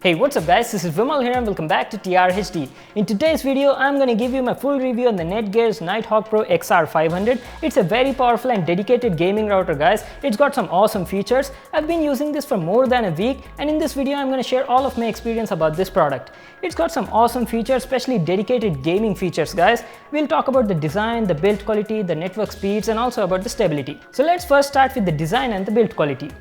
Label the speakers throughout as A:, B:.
A: Hey, what's up guys, this is Vimal here and welcome back to TRHD. In today's video, I'm going to give you my full review on the Netgear's Nighthawk Pro XR500. It's a very powerful and dedicated gaming router guys. It's got some awesome features. I've been using this for more than a week and in this video I'm going to share all of my experience about this product. It's got some awesome features, especially dedicated gaming features guys. We'll talk about the design, the build quality, the network speeds and also about the stability. So let's first start with the design and the build quality.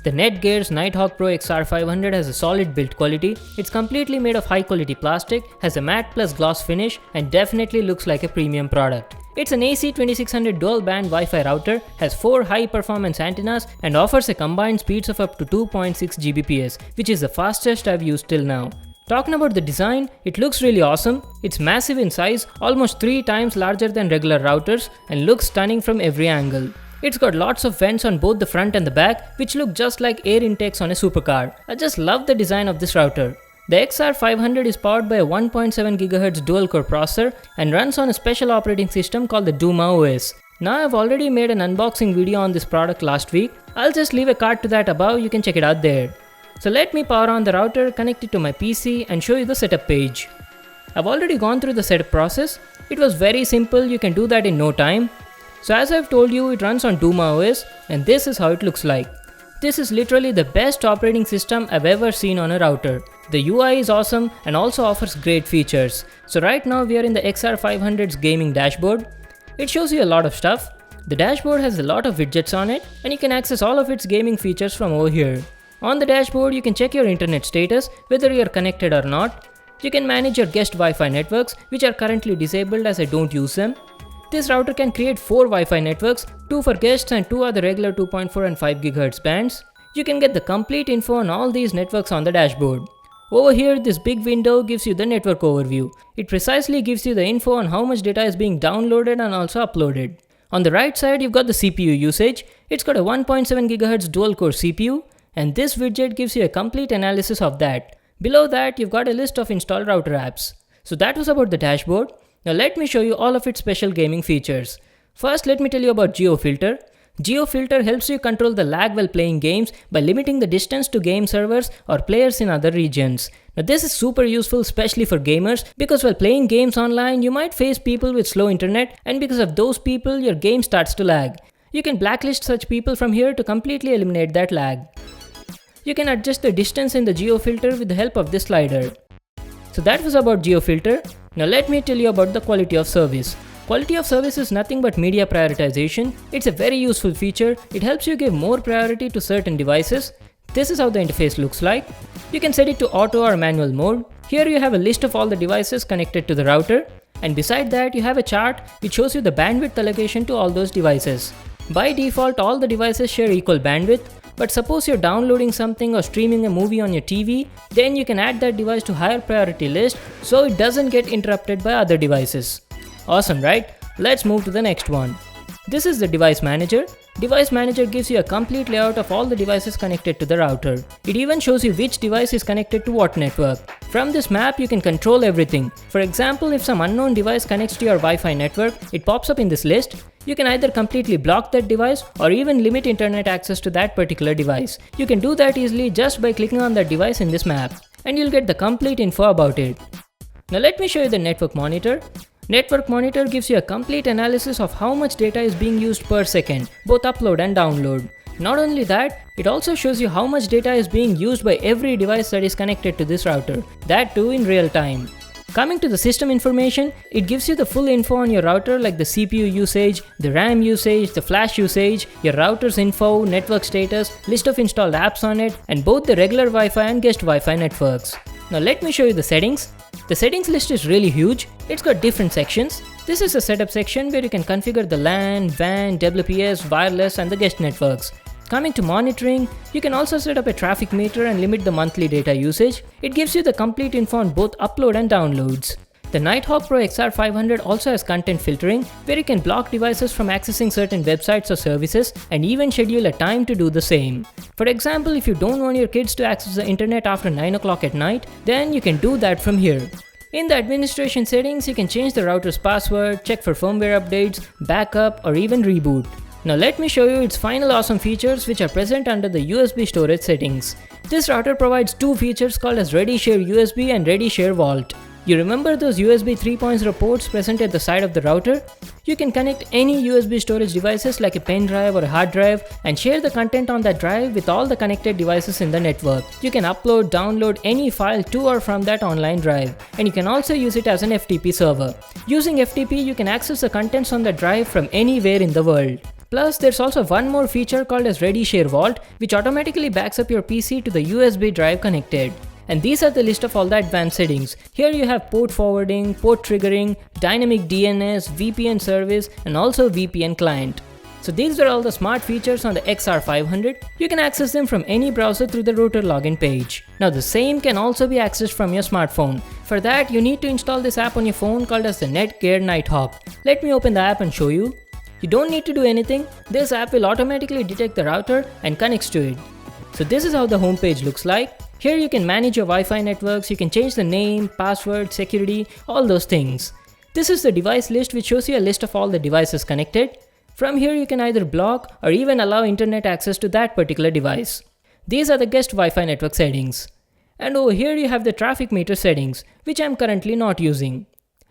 A: The Netgear's Nighthawk Pro XR500 has a solid build quality. It's completely made of high quality plastic, has a matte plus gloss finish and definitely looks like a premium product. It's an AC2600 dual band Wi-Fi router, has 4 high performance antennas and offers a combined speeds of up to 2.6 Gbps, which is the fastest I've used till now. Talking about the design, it looks really awesome. It's massive in size, almost 3 times larger than regular routers and looks stunning from every angle. It's got lots of vents on both the front and the back, which look just like air intakes on a supercar. I just love the design of this router. The XR500 is powered by a 1.7 GHz dual-core processor and runs on a special operating system called the Duma OS. Now I've already made an unboxing video on this product last week. I'll just leave a card to that above, you can check it out there. So let me power on the router, connect it to my PC and show you the setup page. I've already gone through the setup process. It was very simple, you can do that in no time. So as I've told you, it runs on Duma OS and this is how it looks like. This is literally the best operating system I've ever seen on a router. The UI is awesome and also offers great features. So right now we are in the XR500's gaming dashboard. It shows you a lot of stuff. The dashboard has a lot of widgets on it and you can access all of its gaming features from over here. On the dashboard you can check your internet status, whether you are connected or not. You can manage your guest Wi-Fi networks, which are currently disabled as I don't use them. This router can create 4 Wi-Fi networks, 2 for guests and 2 are the regular 2.4 and 5 GHz bands. You can get the complete info on all these networks on the dashboard. Over here, this big window gives you the network overview. It precisely gives you the info on how much data is being downloaded and also uploaded. On the right side, you've got the CPU usage. It's got a 1.7 GHz dual-core CPU and this widget gives you a complete analysis of that. Below that, you've got a list of installed router apps. So that was about the dashboard. Now let me show you all of its special gaming features. First, let me tell you about Geofilter. Geofilter helps you control the lag while playing games by limiting the distance to game servers or players in other regions. Now this is super useful especially for gamers because while playing games online, you might face people with slow internet and because of those people, your game starts to lag. You can blacklist such people from here to completely eliminate that lag. You can adjust the distance in the Geofilter with the help of this slider. So that was about Geofilter. Now let me tell you about the quality of service. Quality of service is nothing but media prioritization. It's a very useful feature. It helps you give more priority to certain devices. This is how the interface looks like. You can set it to auto or manual mode. Here you have a list of all the devices connected to the router. And beside that you have a chart which shows you the bandwidth allocation to all those devices. By default, all the devices share equal bandwidth. But suppose you're downloading something or streaming a movie on your TV, then you can add that device to higher priority list so it doesn't get interrupted by other devices. Awesome, right? Let's move to the next one. This is the device manager. Device manager gives you a complete layout of all the devices connected to the router. It even shows you which device is connected to what network. From this map, you can control everything. For example, if some unknown device connects to your Wi-Fi network, it pops up in this list. You can either completely block that device or even limit internet access to that particular device. You can do that easily just by clicking on that device in this map. And you'll get the complete info about it. Now let me show you the network monitor. Network monitor gives you a complete analysis of how much data is being used per second, both upload and download. Not only that, it also shows you how much data is being used by every device that is connected to this router, that too in real time. Coming to the system information, it gives you the full info on your router like the CPU usage, the RAM usage, the flash usage, your router's info, network status, list of installed apps on it, and both the regular Wi-Fi and guest Wi-Fi networks. Now let me show you the settings. The settings list is really huge. It's got different sections. This is the setup section where you can configure the LAN, WAN, WPS, wireless and the guest networks. Coming to monitoring, you can also set up a traffic meter and limit the monthly data usage. It gives you the complete info on both upload and downloads. The Nighthawk Pro XR500 also has content filtering, where you can block devices from accessing certain websites or services and even schedule a time to do the same. For example, if you don't want your kids to access the internet after 9 o'clock at night, then you can do that from here. In the administration settings, you can change the router's password, check for firmware updates, backup, or even reboot. Now let me show you its final awesome features which are present under the USB storage settings. This router provides two features called as ReadyShare USB and ReadyShare Vault. You remember those USB 3.0 ports present at the side of the router? You can connect any USB storage devices like a pen drive or a hard drive and share the content on that drive with all the connected devices in the network. You can upload, download any file to or from that online drive, and you can also use it as an FTP server. Using FTP, you can access the contents on the drive from anywhere in the world. Plus, there's also one more feature called as ReadyShare Vault, which automatically backs up your PC to the USB drive connected. And these are the list of all the advanced settings. Here you have port forwarding, port triggering, dynamic DNS, VPN service, and also VPN client. So these are all the smart features on the XR500. You can access them from any browser through the router login page. Now the same can also be accessed from your smartphone. For that, you need to install this app on your phone called as the Netgear Nighthawk. Let me open the app and show you. You don't need to do anything. This app will automatically detect the router and connects to it. So this is how the homepage looks like. Here you can manage your Wi-Fi networks, you can change the name, password, security, all those things. This is the device list which shows you a list of all the devices connected. From here you can either block or even allow internet access to that particular device. These are the guest Wi-Fi network settings. And over here you have the traffic meter settings, which I am currently not using.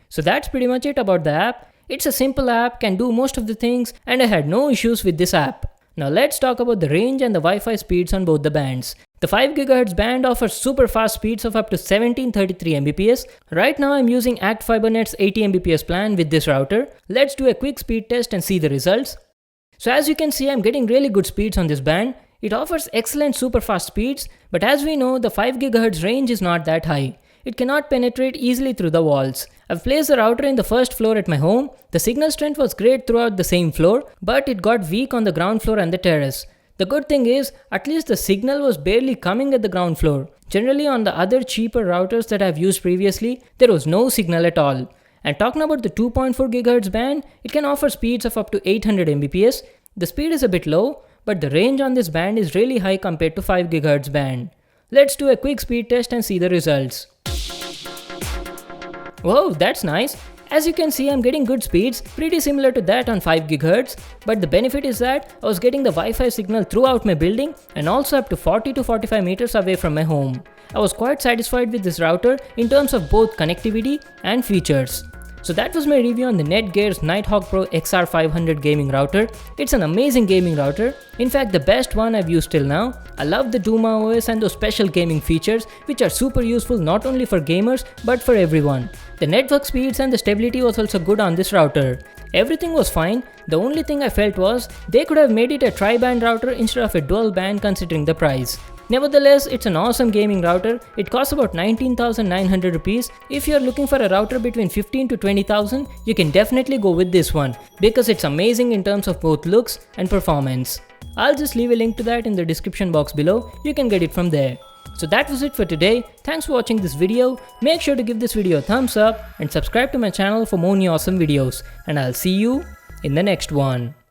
A: So that's pretty much it about the app. It's a simple app, can do most of the things, and I had no issues with this app. Now let's talk about the range and the Wi-Fi speeds on both the bands. The 5 GHz band offers super fast speeds of up to 1733 Mbps. Right now I'm using Act FiberNet's 80 Mbps plan with this router. Let's do a quick speed test and see the results. So as you can see, I'm getting really good speeds on this band. It offers excellent super fast speeds, but as we know, the 5 GHz range is not that high. It cannot penetrate easily through the walls. I've placed the router in the first floor at my home. The signal strength was great throughout the same floor, but it got weak on the ground floor and the terrace. The good thing is, at least the signal was barely coming at the ground floor. Generally on the other cheaper routers that I've used previously, there was no signal at all. And talking about the 2.4 GHz band, it can offer speeds of up to 800 Mbps. The speed is a bit low, but the range on this band is really high compared to 5 GHz band. Let's do a quick speed test and see the results. Whoa, that's nice. As you can see, I'm getting good speeds, pretty similar to that on 5 GHz, but the benefit is that I was getting the Wi-Fi signal throughout my building and also up to 40 to 45 meters away from my home. I was quite satisfied with this router in terms of both connectivity and features. So that was my review on the Netgear's Nighthawk Pro XR500 gaming router. It's an amazing gaming router, in fact the best one I've used till now. I love the Duma OS and those special gaming features which are super useful not only for gamers but for everyone. The network speeds and the stability was also good on this router. Everything was fine, the only thing I felt was they could have made it a tri-band router instead of a dual band considering the price. Nevertheless, it's an awesome gaming router. It costs about 19,900 rupees. If you're looking for a router between 15 to 20,000, you can definitely go with this one because it's amazing in terms of both looks and performance. I'll just leave a link to that in the description box below. You can get it from there. So that was it for today. Thanks for watching this video. Make sure to give this video a thumbs up and subscribe to my channel for more new awesome videos. And I'll see you in the next one.